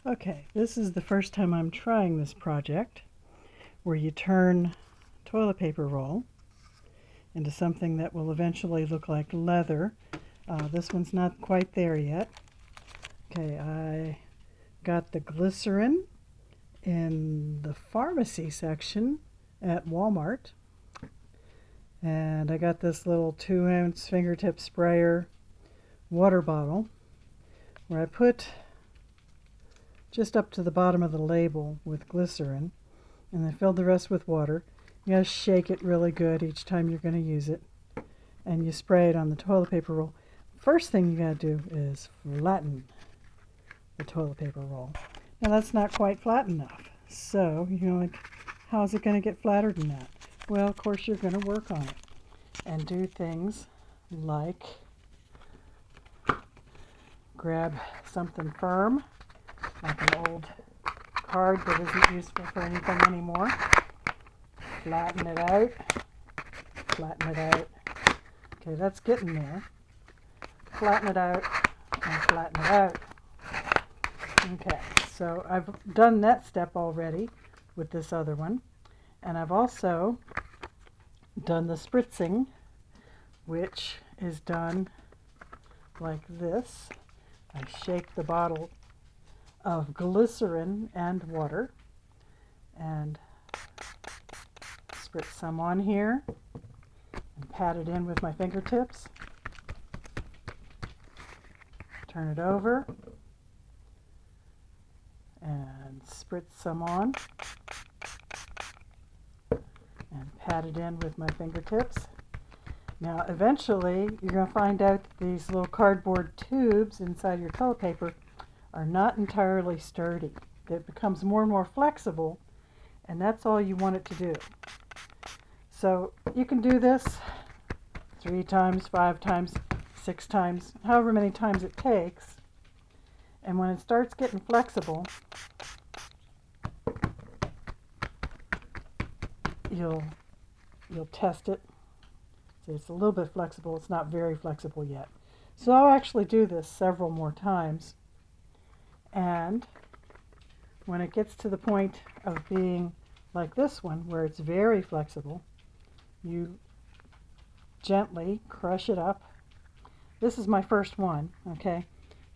Okay, this is the first time I'm trying this project where you turn toilet paper roll into something that will eventually look like leather. This one's not quite there yet. Okay, I got the glycerin in the pharmacy section at Walmart. And I got this little 2-ounce fingertip sprayer water bottle where I put just up to the bottom of the label with glycerin and then filled the rest with water. You gotta shake it really good each time you're going to use it, and you spray it on the toilet paper roll. First thing you gotta do is flatten the toilet paper roll. Now that's not quite flat enough, so like, how is it going to get flatter than that? Well, of course you're going to work on it and do things like grab something firm, like an old card that isn't useful for anything anymore. Flatten it out. Flatten it out. Okay, that's getting there. Flatten it out and flatten it out. Okay, so I've done that step already with this other one. And I've also done the spritzing, which is done like this. I shake the bottle of glycerin and water and spritz some on here and pat it in with my fingertips. Turn it over and spritz some on and pat it in with my fingertips. Now eventually you're going to find out that these little cardboard tubes inside your toilet paper are not entirely sturdy. It becomes more and more flexible, and that's all you want it to do. So you can do this 3 times, 5 times, 6 times, however many times it takes. And when it starts getting flexible, you'll test it. See, it's a little bit flexible. It's not very flexible yet. So I'll actually do this several more times. And when it gets to the point of being like this one, where it's very flexible, you gently crush it up. This is my first one, okay?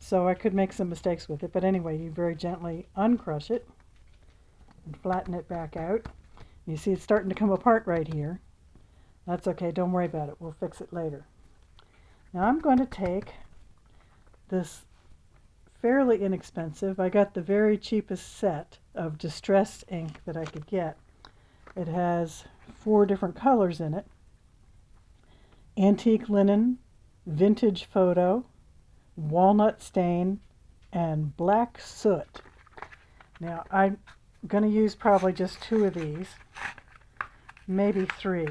So I could make some mistakes with it, but anyway, you very gently uncrush it and flatten it back out. You see it's starting to come apart right here. That's okay, don't worry about it. We'll fix it later. Now I'm going to take this fairly inexpensive, I got the very cheapest set of distress ink that I could get. It has 4 different colors in it: antique linen, vintage photo, walnut stain, and black soot. Now I'm going to use probably just 2 of these, maybe 3.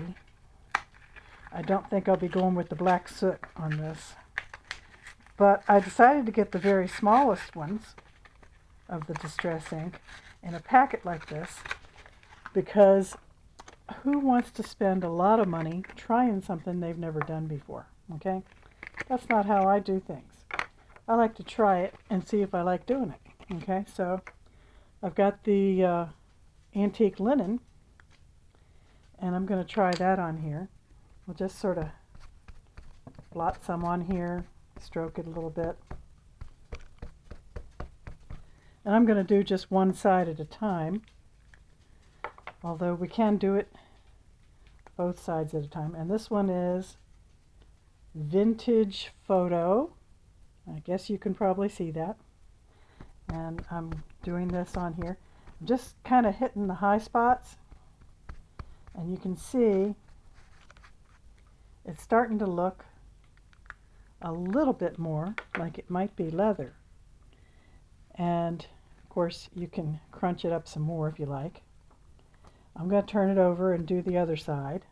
I don't think I'll be going with the black soot on this. But I decided to get the very smallest ones of the distress ink in a packet like this, because who wants to spend a lot of money trying something they've never done before, okay? That's not how I do things. I like to try it and see if I like doing it, okay? So I've got the antique linen, and I'm going to try that on here. We'll just sort of blot some on here, stroke it a little bit. And I'm going to do just one side at a time, although we can do it both sides at a time. And this one is vintage photo. I guess you can probably see that. And I'm doing this on here. I'm just kind of hitting the high spots, and you can see it's starting to look a little bit more like it might be leather. And of course you can crunch it up some more if you like. I'm going to turn it over and do the other side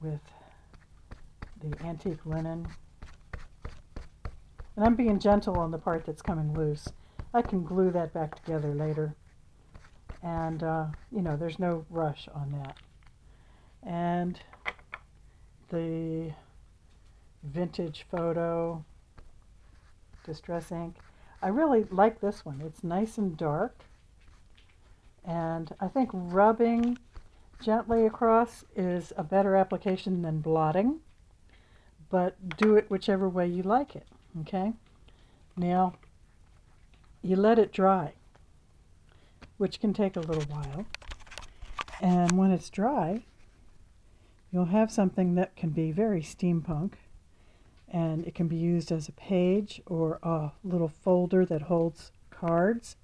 with the antique linen. And I'm being gentle on the part that's coming loose. I can glue that back together later. And there's no rush on that. And the vintage photo distress ink. I really like this one. It's nice and dark, and I think rubbing gently across is a better application than blotting, but do it whichever way you like it, okay? Now, you let it dry, which can take a little while, and when it's dry, you'll have something that can be very steampunk, and it can be used as a page or a little folder that holds cards.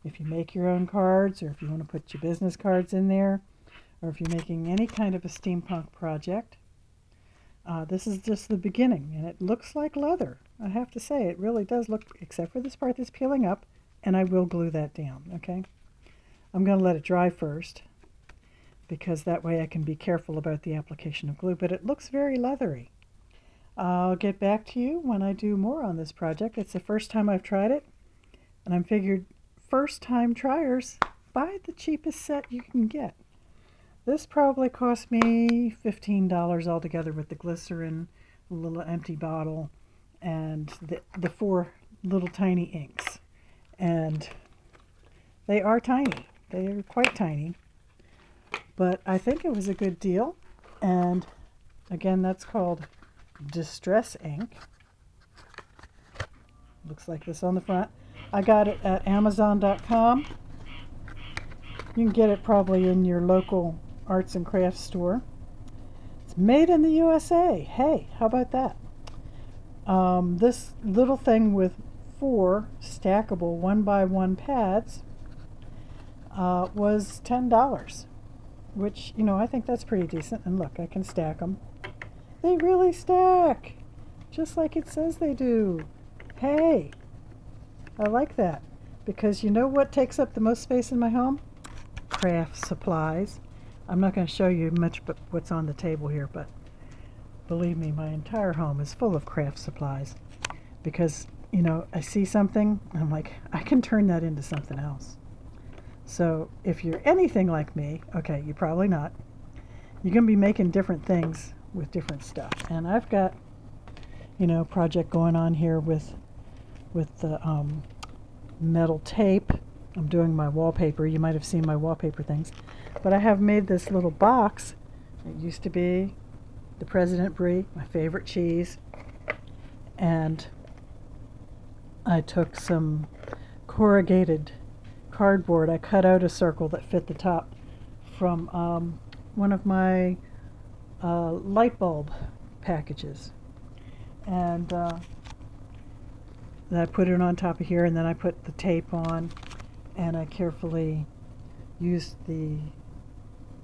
If you make your own cards, or if you want to put your business cards in there, or if you're making any kind of a steampunk project. This is just the beginning, and it looks like leather. I have to say, it really does look, except for this part that's peeling up, and I will glue that down, okay? I'm going to let it dry first, because that way I can be careful about the application of glue, but it looks very leathery. I'll get back to you when I do more on this project. It's the first time I've tried it, and I'm figured first-time triers, buy the cheapest set you can get. This probably cost me $15 altogether with the glycerin, the little empty bottle, and the 4 little tiny inks. And they are tiny. They are quite tiny. But I think it was a good deal. And again, that's called Distress ink. Looks like this on the front. I got it at Amazon.com. You can get it probably in your local arts and crafts store. It's made in the USA. Hey, how about that? This little thing with 4 stackable 1x1 pads was $10, which, you know, I think that's pretty decent. And look, I can stack them. They really stack, just like it says they do. Hey, I like that, because you know what takes up the most space in my home? Craft supplies. I'm not going to show you much but what's on the table here, but believe me, my entire home is full of craft supplies, because, you know, I see something, I'm like, I can turn that into something else. So if you're anything like me, okay, you're probably not, you're going to be making different things with different stuff. And I've got, you know, a project going on here with the metal tape. I'm doing my wallpaper. You might have seen my wallpaper things. But I have made this little box. It used to be the President Brie, my favorite cheese. And I took some corrugated cardboard. I cut out a circle that fit the top from one of my light bulb packages. And I put it on top of here, and then I put the tape on, and I carefully used the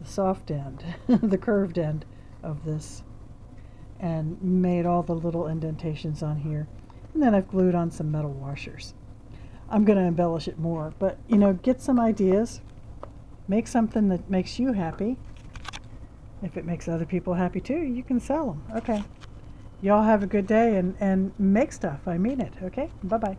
soft end, the curved end of this, and made all the little indentations on here. And then I've glued on some metal washers. I'm going to embellish it more, but, you know, get some ideas. Make something that makes you happy. If it makes other people happy too, you can sell them. Okay. Y'all have a good day, and make stuff. I mean it. Okay? Bye-bye.